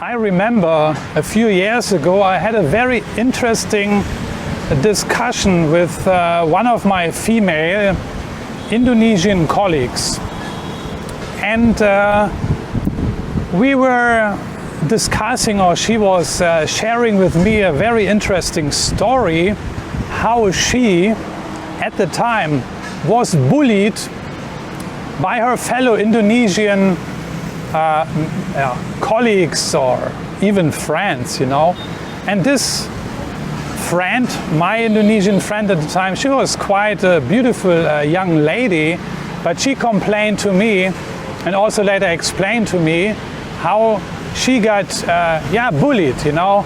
I remember a few years ago I had a very interesting discussion with one of my female Indonesian colleagues, and we were discussing, or she was sharing with me a very interesting story how she at the time was bullied by her fellow Indonesian colleagues or even friends, you know. And this friend, my Indonesian friend at the time, she was quite a beautiful young lady, but she complained to me and also later explained to me how she got bullied, you know.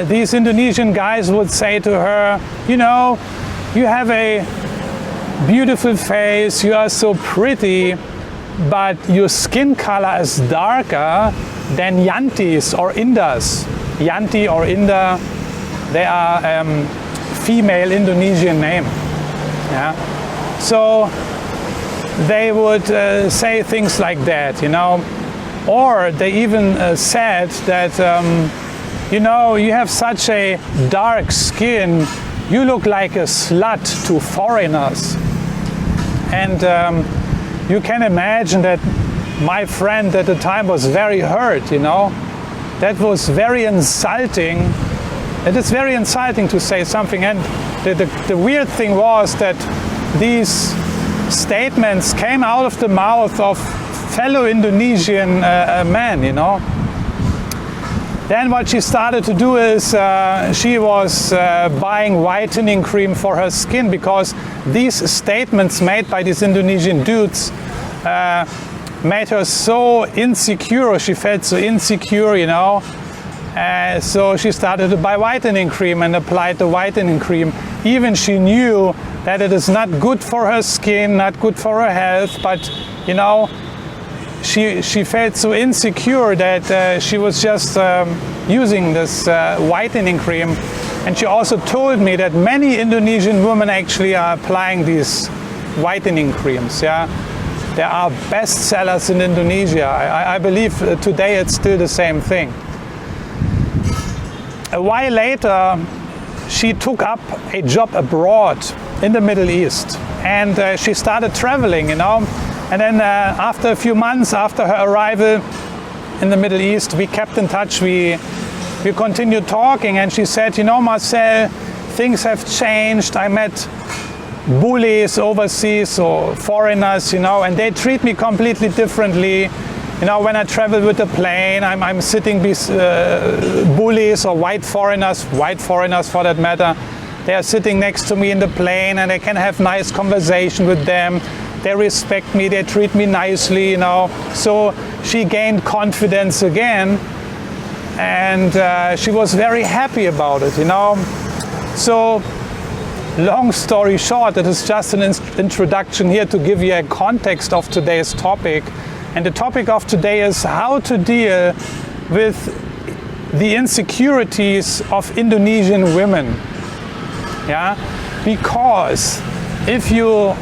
These Indonesian guys would say to her, you know, you have a beautiful face, you are so pretty, but your skin color is darker than Yantis or Indas. Yanti or Inda, they are female Indonesian name. Yeah. So they would say things like that, you know. Or they even said that, you know, you have such a dark skin, you look like a slut to foreigners. And you can imagine that my friend at the time was very hurt, you know. That was very insulting. It is very insulting to say something. And the weird thing was that these statements came out of the mouth of fellow Indonesian men, you know. Then what she started to do is she was buying whitening cream for her skin, because these statements made by these Indonesian dudes made her so insecure. She felt so insecure, you know. So she started to buy whitening cream and applied the whitening cream. Even she knew that it is not good for her skin, not good for her health, but, you know, she felt so insecure that she was just using this whitening cream. And she also told me that many Indonesian women actually are applying these whitening creams. Yeah, there are bestsellers in Indonesia. I believe today it's still the same thing. A while later, she took up a job abroad in the Middle East, and she started traveling, you know. And then after a few months after her arrival in the Middle East, we kept in touch, we continued talking, and she said, you know, Marcel, things have changed. I met bullies overseas or foreigners, you know, and they treat me completely differently. You know, when I travel with the plane, I'm sitting with bullies or white foreigners for that matter. They are sitting next to me in the plane, and I can have nice conversation with them. They respect me, they treat me nicely, you know. So she gained confidence again, and she was very happy about it, you know. So long story short, it is just an introduction here to give you a context of today's topic. And the topic of today is how to deal with the insecurities of Indonesian women. Yeah, because if you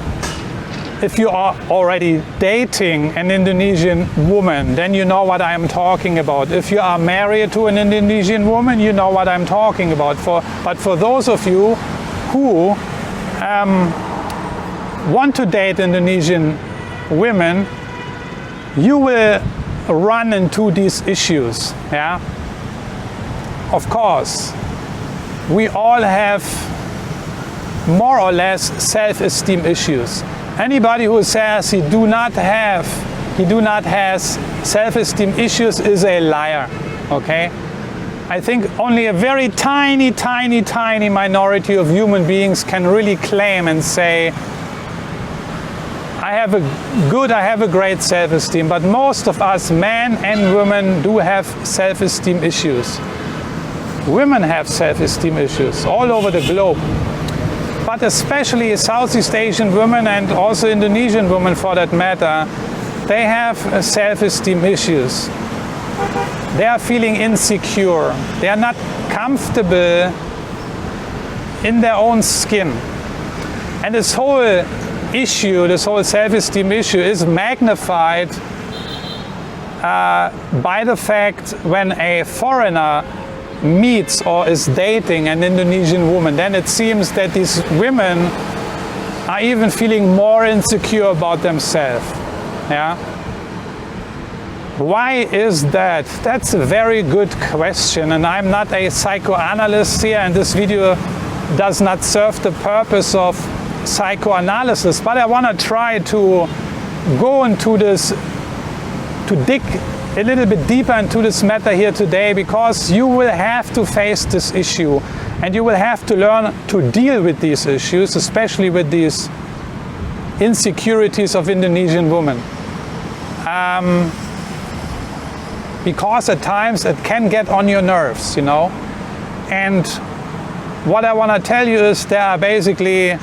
are already dating an Indonesian woman, then you know what I'm talking about. If you are married to an Indonesian woman, you know what I'm talking about. But for those of you who want to date Indonesian women, you will run into these issues. Yeah, of course, we all have more or less self-esteem issues. Anybody who says he do not have self-esteem issues is a liar. Okay, I think only a very tiny minority of human beings can really claim and say, I have a great self-esteem. But most of us, men and women, do have self-esteem issues. Women have self-esteem issues all over the globe. But especially Southeast Asian women, and also Indonesian women for that matter, they have self-esteem issues. They are feeling insecure. They are not comfortable in their own skin. And this whole issue, this whole self-esteem issue is magnified by the fact when a foreigner meets or is dating an Indonesian woman, then it seems that these women are even feeling more insecure about themselves. Yeah? Why is that? That's a very good question, and I'm not a psychoanalyst here, and this video does not serve the purpose of psychoanalysis, but I want to try to go into this, to dig a little bit deeper into this matter here today, because you will have to face this issue and you will have to learn to deal with these issues, especially with these insecurities of Indonesian women. Because at times it can get on your nerves, you know. And what I want to tell you is there are basically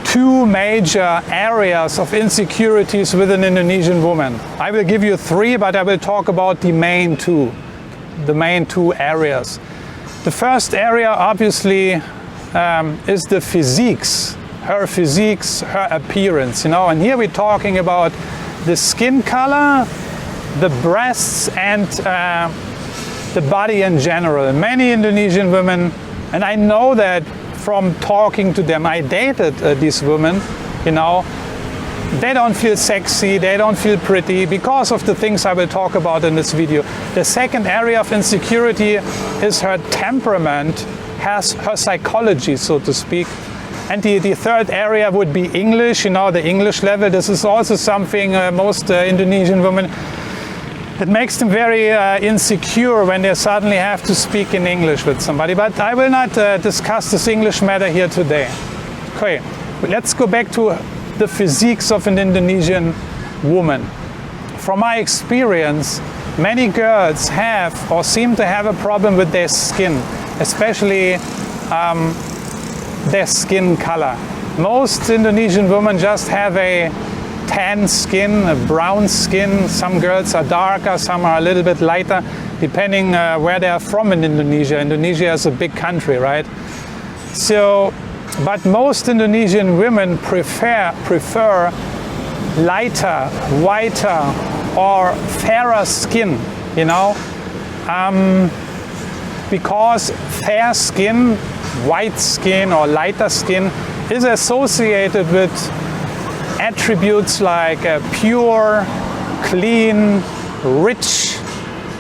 two major areas of insecurities with an Indonesian woman. I will give you three, but I will talk about the main two areas. The first area obviously is the physiques, her appearance, you know. And here we're talking about the skin color, the breasts, and the body in general. Many Indonesian women, and I know that from talking to them, I dated these women, you know, they don't feel sexy, they don't feel pretty because of the things I will talk about in this video. The second area of insecurity is her temperament, her psychology, so to speak. And the third area would be English, you know, the English level. This is also something most Indonesian women, it makes them very insecure when they suddenly have to speak in English with somebody. But I will not discuss this English matter here today. Okay, let's go back to the physiques of an Indonesian woman. From my experience, many girls have or seem to have a problem with their skin, especially their skin color. Most Indonesian women just have a tan skin, a brown skin. Some girls are darker, some are a little bit lighter, depending where they are from in Indonesia. Indonesia is a big country, right? So, but most Indonesian women prefer lighter, whiter, or fairer skin, you know, because fair skin, white skin, or lighter skin is associated with attributes like pure, clean, rich,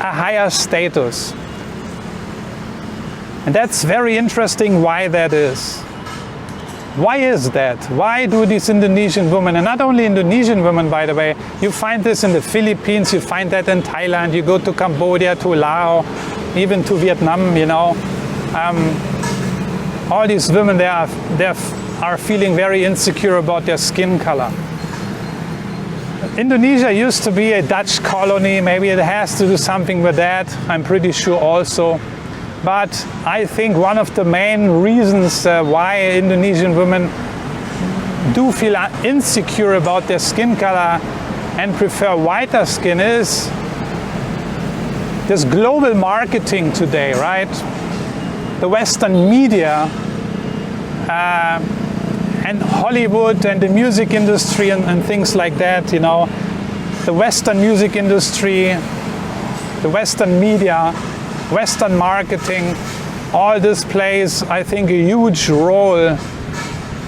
a higher status. And that's very interesting why that is. Why is that? Why do these Indonesian women, and not only Indonesian women, by the way, you find this in the Philippines, you find that in Thailand, you go to Cambodia, to Laos, even to Vietnam, you know. All these women, they are feeling very insecure about their skin color. Indonesia used to be a Dutch colony. Maybe it has to do something with that. I'm pretty sure also. But I think one of the main reasons why Indonesian women do feel insecure about their skin color and prefer whiter skin is this global marketing today, right? The Western media and Hollywood and the music industry and things like that, you know, the Western music industry, the Western media, Western marketing, all this plays, I think, a huge role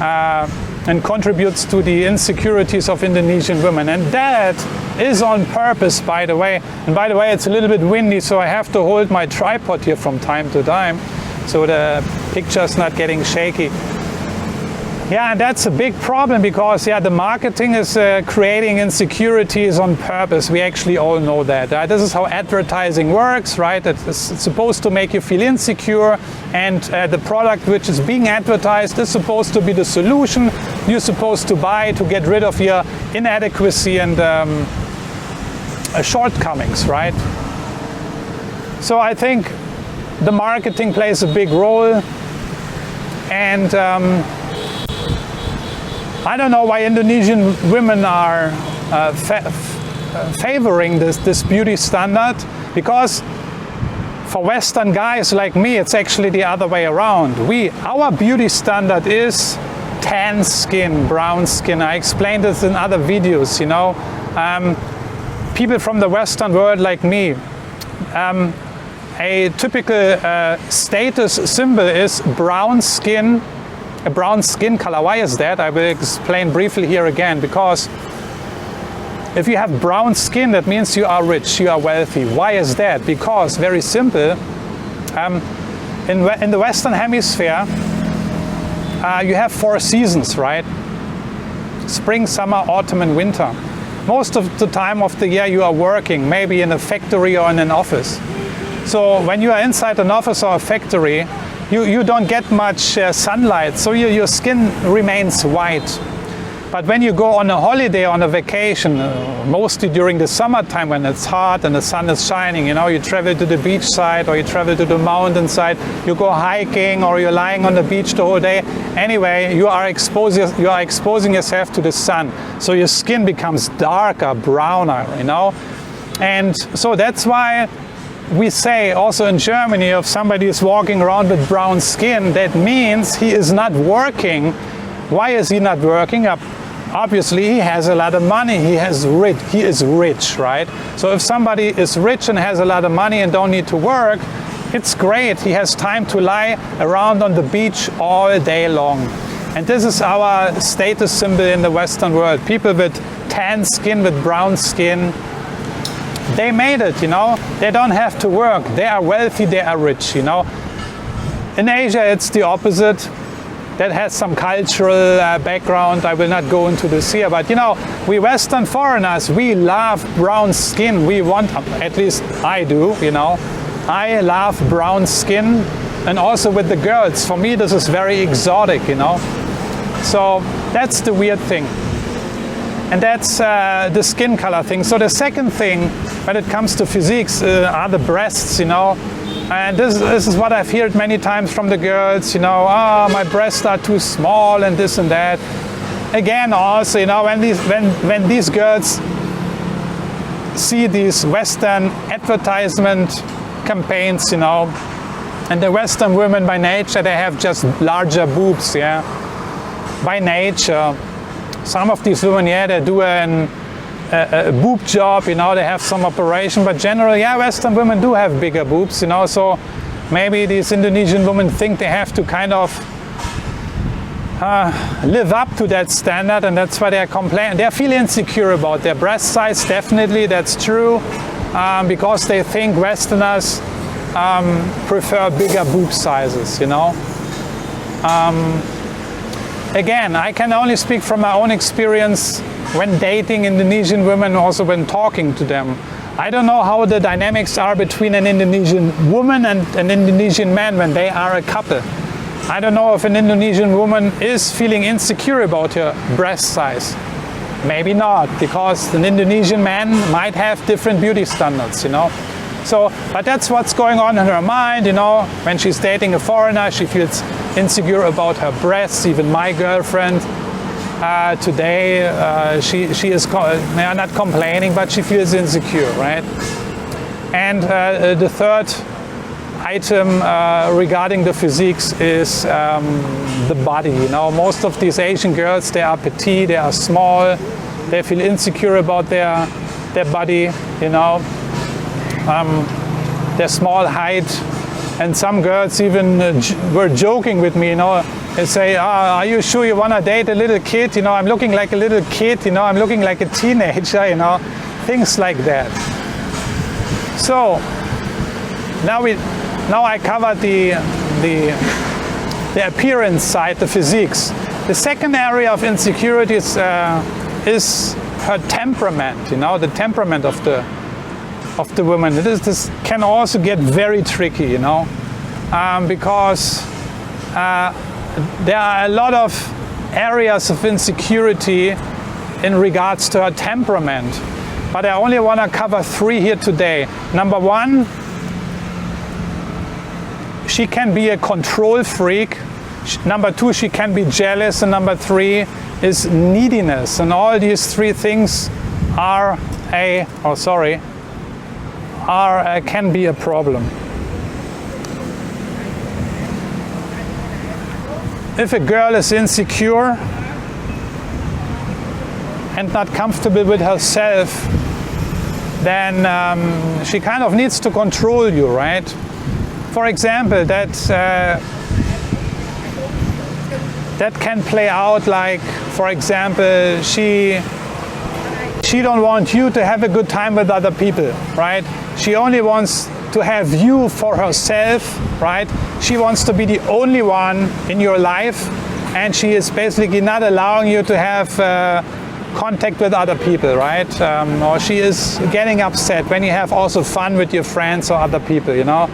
and contributes to the insecurities of Indonesian women. And that is on purpose, by the way. And by the way, it's a little bit windy, so I have to hold my tripod here from time to time, so the picture's not getting shaky. Yeah, and that's a big problem because, yeah, the marketing is creating insecurities on purpose. We actually all know that. This is how advertising works, right? It's supposed to make you feel insecure, and the product which is being advertised is supposed to be the solution you're supposed to buy to get rid of your inadequacy and shortcomings, right? So I think the marketing plays a big role, and I don't know why Indonesian women are favoring this beauty standard, because for Western guys like me, it's actually the other way around. Our beauty standard is tan skin, brown skin. I explained this in other videos, you know. people from the Western world like me, a typical status symbol is brown skin, a brown skin color. Why is that? I will explain briefly here again, because if you have brown skin, that means you are rich, you are wealthy. Why is that? Because, very simple, in the Western Hemisphere, you have 4 seasons, right? Spring, summer, autumn, and winter. Most of the time of the year you are working, maybe in a factory or in an office. So when you are inside an office or a factory, you don't get much sunlight, so your skin remains white. But when you go on a holiday, on a vacation, mostly during the summertime when it's hot and the sun is shining, you know, you travel to the beach side or you travel to the mountain side, you go hiking or you're lying on the beach the whole day. Anyway, you are exposing yourself to the sun. So your skin becomes darker, browner, you know. And so that's why we say also in Germany, if somebody is walking around with brown skin, that means he is not working. Why is he not working? Obviously, he has a lot of money. He is rich, right? So if somebody is rich and has a lot of money and don't need to work, it's great. He has time to lie around on the beach all day long. And this is our status symbol in the Western world. People with tan skin, with brown skin, they made it, you know. They don't have to work. They are wealthy, they are rich, you know. In Asia, it's the opposite. That has some cultural background. I will not go into this here, but you know, we Western foreigners, we love brown skin. We want, at least I do, you know. I love brown skin, and also with the girls. For me, this is very exotic, you know. So that's the weird thing. And that's the skin color thing. So the second thing, when it comes to physiques, are the breasts, you know. And this is what I've heard many times from the girls, you know, my breasts are too small and this and that. Again, also, you know, when these girls see these Western advertisement campaigns, you know, and the Western women by nature, they have just larger boobs, yeah, by nature. Some of these women, yeah, they do a boob job, you know, they have some operation, but generally, yeah, Western women do have bigger boobs, you know, so maybe these Indonesian women think they have to kind of live up to that standard, and that's why they're complaining. They feel insecure about their breast size, definitely, that's true, because they think Westerners prefer bigger boob sizes, you know. Again, I can only speak from my own experience when dating Indonesian women, also when talking to them. I don't know how the dynamics are between an Indonesian woman and an Indonesian man when they are a couple. I don't know if an Indonesian woman is feeling insecure about her breast size. Maybe not, because an Indonesian man might have different beauty standards, you know. So, but that's what's going on in her mind, you know. When she's dating a foreigner, she feels insecure about her breasts. Even my girlfriend today, she is not complaining, but she feels insecure, right? And the third item regarding the physiques is the body. You know, most of these Asian girls, they are petite, they are small, they feel insecure about their body, you know, their small height. And some girls even were joking with me, you know. They say, are you sure you want to date a little kid? You know, I'm looking like a little kid, you know, I'm looking like a teenager, you know, things like that. So, now I covered the appearance side, the physiques. The second area of insecurities is her temperament, you know, the temperament of the woman. This can also get very tricky, you know, because there are a lot of areas of insecurity in regards to her temperament. But I only want to cover 3 here today. Number 1, she can be a control freak. Number 2, she can be jealous. And number 3 is neediness. And all these 3 things can be a problem. If a girl is insecure and not comfortable with herself, then she kind of needs to control you, right? For example, that can play out like, for example, she don't want you to have a good time with other people, right? She only wants to have you for herself, right? She wants to be the only one in your life, and she is basically not allowing you to have contact with other people, right? Or she is getting upset when you have also fun with your friends or other people, you know?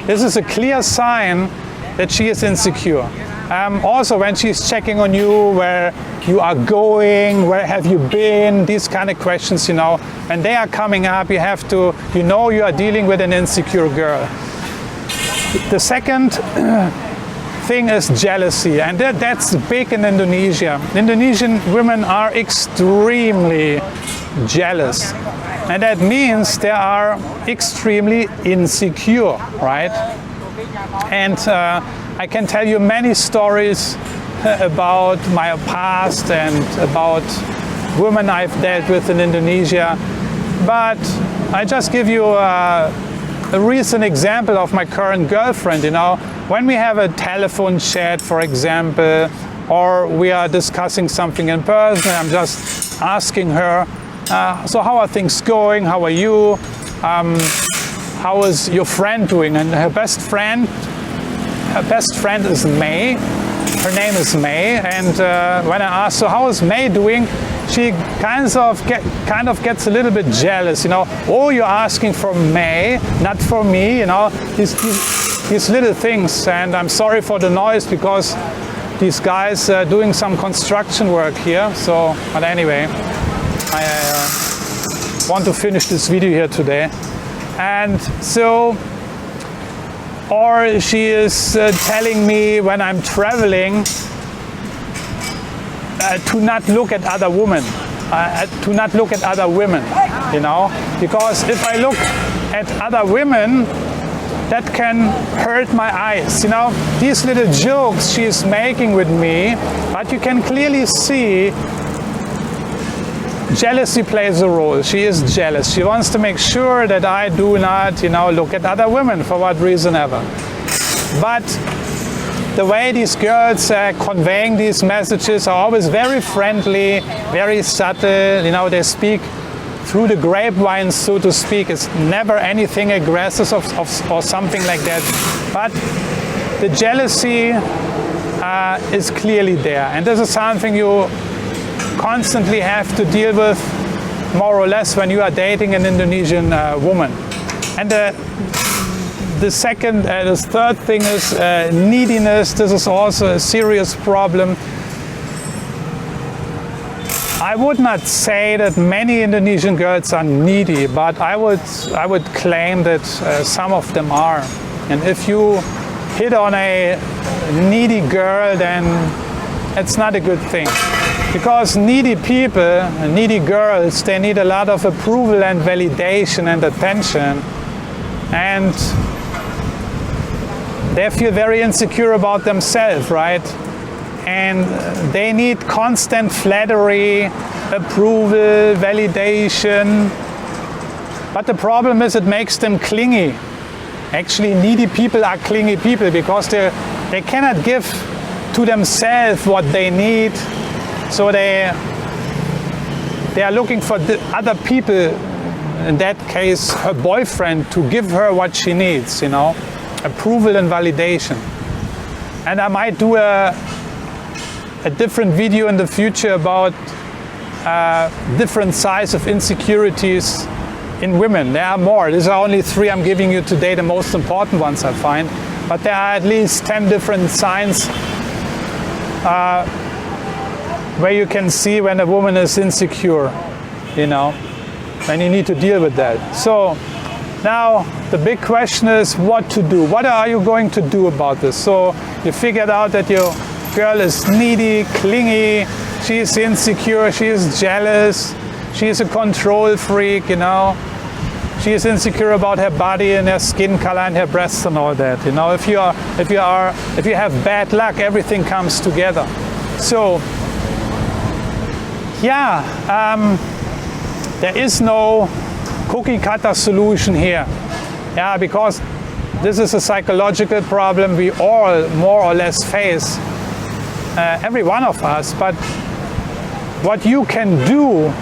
This is a clear sign that she is insecure. Also, when she's checking on you, where you are going, where have you been, these kind of questions, you know, when they are coming up, you have to, you know, you are dealing with an insecure girl. The second thing is jealousy, and that's big in Indonesia. Indonesian women are extremely jealous, and that means they are extremely insecure, right? And I can tell you many stories about my past and about women I've dealt with in Indonesia, but I just give you a recent example of my current girlfriend. You know, when we have a telephone chat, for example, or we are discussing something in person, I'm just asking her, so how are things going? How are you? How is your friend doing? And her best friend is May. Her name is May, and when I ask, so how is May doing? She kind of gets a little bit jealous, you know. Oh, you're asking for May, not for me, you know. These little things, and I'm sorry for the noise because these guys are doing some construction work here. So, but anyway, I want to finish this video here today, and so. Or she is telling me when I'm traveling to not look at other women, you know, because if I look at other women, that can hurt my eyes, you know. These little jokes she is making with me, but you can clearly see jealousy plays a role. She is jealous. She wants to make sure that I do not, you know, look at other women for what reason ever. But the way these girls are conveying these messages are always very friendly, very subtle. You know, they speak through the grapevine, so to speak. It's never anything aggressive or something like that. But the jealousy is clearly there. And this is something you constantly have to deal with, more or less, when you are dating an Indonesian woman. And the third thing is neediness. This is also a serious problem. I would not say that many Indonesian girls are needy, but I would claim that some of them are. And if you hit on a needy girl, then it's not a good thing. Because needy people, needy girls, they need a lot of approval and validation and attention. And they feel very insecure about themselves, right? And they need constant flattery, approval, validation. But the problem is it makes them clingy. Actually, needy people are clingy people because they cannot give to themselves what they need. So they are looking for the other people, in that case her boyfriend, to give her what she needs, you know, approval and validation. And I might do a different video in the future about different sides of insecurities in women. There are more. These are only 3 I'm giving you today, the most important ones I find. But there are at least 10 different signs where you can see when a woman is insecure, you know, and you need to deal with that. So now the big question is what to do. What are you going to do about this? So you figured out that your girl is needy, clingy, she is insecure, she is jealous, she is a control freak, you know. She is insecure about her body and her skin color and her breasts and all that. You know, if you have bad luck, everything comes together. So yeah, there is no cookie cutter solution here. Yeah, because this is a psychological problem we all more or less face, every one of us. But what you can do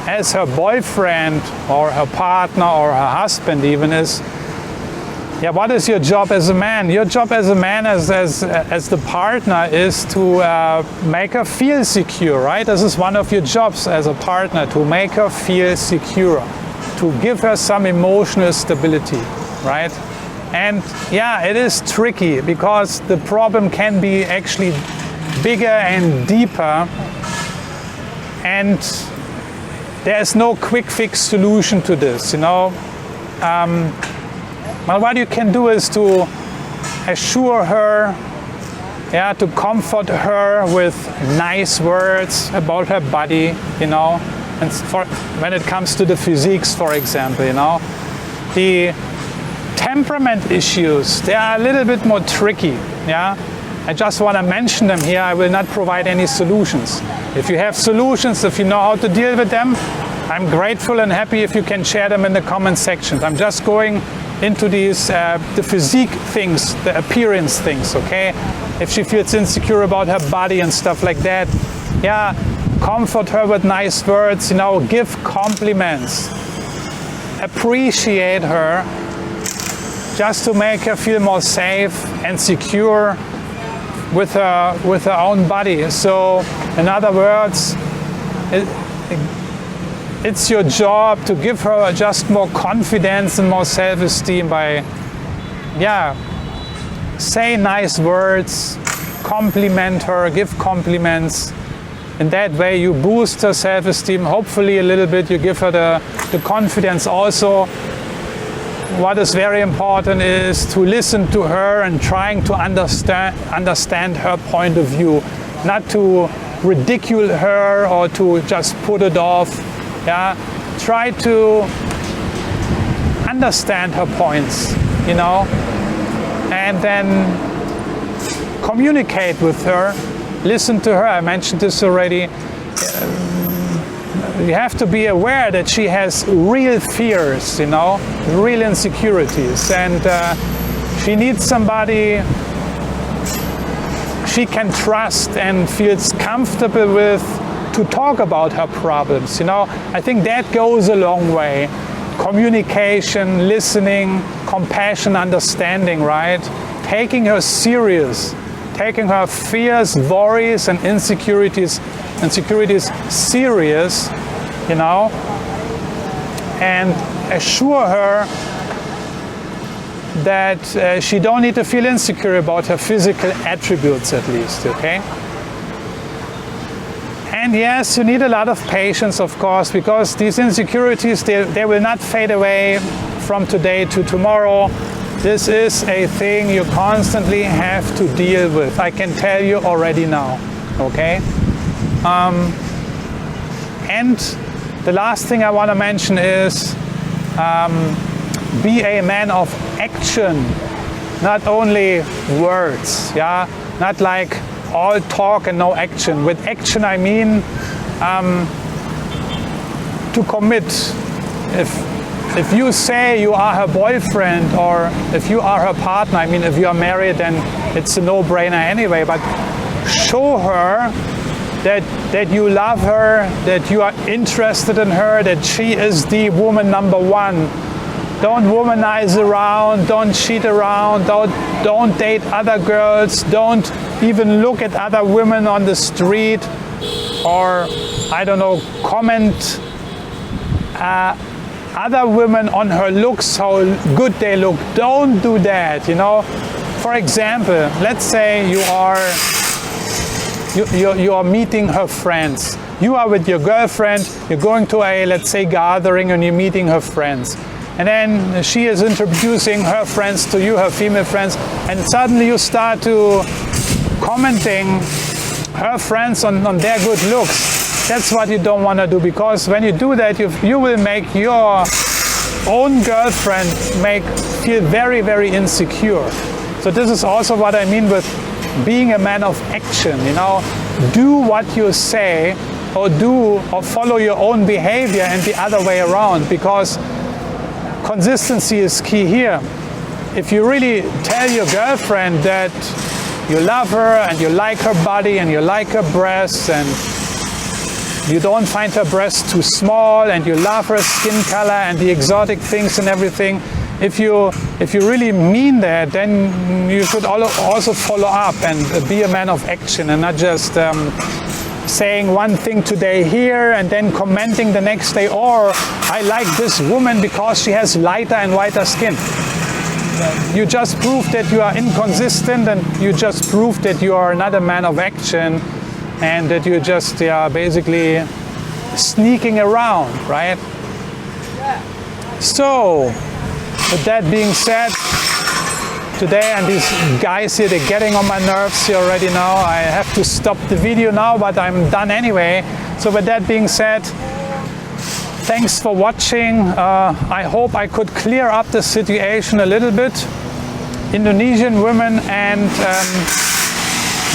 as her boyfriend or her partner or her husband even is, yeah, what is your job as a man? Your job as a man, as the partner, is to make her feel secure, right? This is one of your jobs as a partner, to make her feel secure, to give her some emotional stability, right? And yeah, it is tricky because the problem can be actually bigger and deeper, and there's no quick fix solution to this, you know. But what you can do is to assure her, yeah, to comfort her with nice words about her body, you know. And when it comes to the physiques, for example, you know, the temperament issues, they are a little bit more tricky, yeah. I just want to mention them here. I will not provide any solutions. If you have solutions, if you know how to deal with them, I'm grateful and happy if you can share them in the comment section. I'm just going into these, the physique things, the appearance things, okay? If she feels insecure about her body and stuff like that, yeah, comfort her with nice words, you know, give compliments, appreciate her, just to make her feel more safe and secure with her own body. So, in other words, it's your job to give her just more confidence and more self-esteem by, yeah, say nice words, compliment her, give compliments. In that way you boost her self-esteem, hopefully a little bit. You give her the confidence also. What is very important is to listen to her and trying to understand her point of view, not to ridicule her or to just put it off. Yeah, try to understand her points, you know, and then communicate with her, listen to her. I mentioned this already. You have to be aware that she has real fears, you know, real insecurities, and she needs somebody she can trust and feels comfortable with to talk about her problems, you know. I think that goes a long way. Communication, listening, compassion, understanding, right? Taking her serious, taking her fears, worries, and insecurities serious, you know, and assure her that she don't need to feel insecure about her physical attributes, at least, okay? And yes, you need a lot of patience, of course, because these insecurities, they will not fade away from today to tomorrow. This is a thing you constantly have to deal with. I can tell you already now, okay? And the last thing I want to mention is be a man of action, not only words, yeah? Not like all talk and no action. With action I mean to commit. If you say you are her boyfriend or if you are her partner, I mean if you are married then it's a no-brainer anyway, but show her that you love her, that you are interested in her, that she is the woman number one. Don't womanize around, don't cheat around, don't date other girls, don't even look at other women on the street, or, I don't know, comment other women on her looks, how good they look. Don't do that, you know. For example, let's say you are meeting her friends. You are with your girlfriend, you're going to a, let's say, gathering, and you're meeting her friends. And then she is introducing her friends to you, her female friends, and suddenly you start to commenting her friends on their good looks. That's what you don't want to do, because when you do that, you will make your own girlfriend feel very, very insecure. So this is also what I mean with being a man of action, you know. Do what you say, do what you do, and don't or do or follow your own behavior and the other way around, because consistency is key here. If you really tell your girlfriend that you love her and you like her body and you like her breasts and you don't find her breasts too small and you love her skin color and the exotic things and everything, if you really mean that, then you should also follow up and be a man of action and not just saying one thing today here and then commenting the next day, or I like this woman because she has lighter and whiter skin. You just proved that you are inconsistent, and you just proved that you are not a man of action and that you're just basically sneaking around, right? So, with that being said, today, and these guys here, they're getting on my nerves here already now. I have to stop the video now, but I'm done anyway. So with that being said, thanks for watching. I hope I could clear up the situation a little bit. Indonesian women and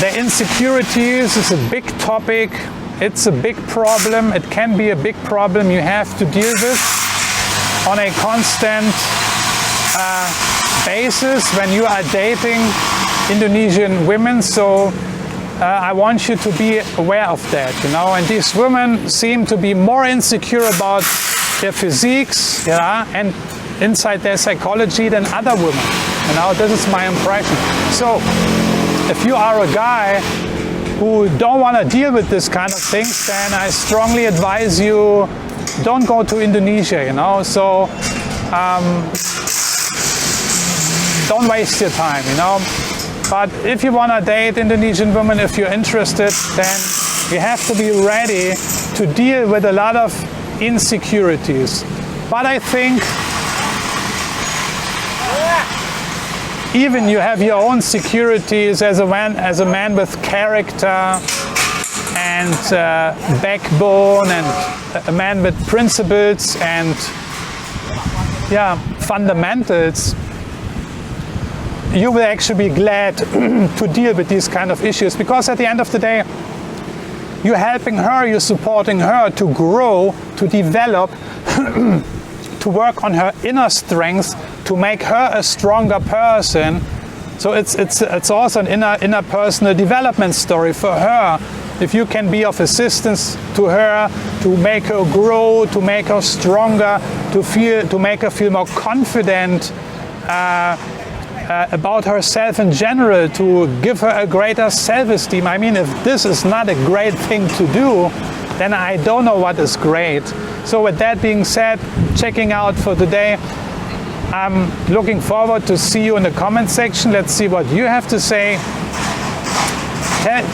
their insecurities is a big topic. It's a big problem. It can be a big problem you have to deal with on a constant basis when you are dating Indonesian women. So I want you to be aware of that, you know. And these women seem to be more insecure about their physiques, yeah, and inside their psychology than other women. You know, this is my impression. So if you are a guy who don't want to deal with this kind of things, then I strongly advise you don't go to Indonesia, you know. So don't waste your time, you know. But if you want to date Indonesian women, if you're interested, then you have to be ready to deal with a lot of insecurities. But I think even you have your own securities as a man with character and backbone, and a man with principles and fundamentals, you will actually be glad to deal with these kind of issues, because at the end of the day, you're helping her, you're supporting her to grow, to develop, to work on her inner strengths, to make her a stronger person. So it's also an inner personal development story for her. If you can be of assistance to her, to make her grow, to make her stronger, to make her feel more confident about herself in general, to give her a greater self-esteem. I mean, if this is not a great thing to do, then I don't know what is great. So with that being said, checking out for today. I'm looking forward to see you in the comment section. Let's see what you have to say.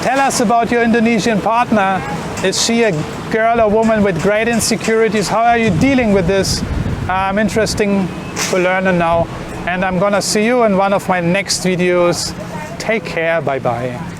Tell us about your Indonesian partner. Is she a girl or woman with great insecurities? How are you dealing with this? Interesting to learn and know. And I'm gonna see you in one of my next videos. Take care, bye bye.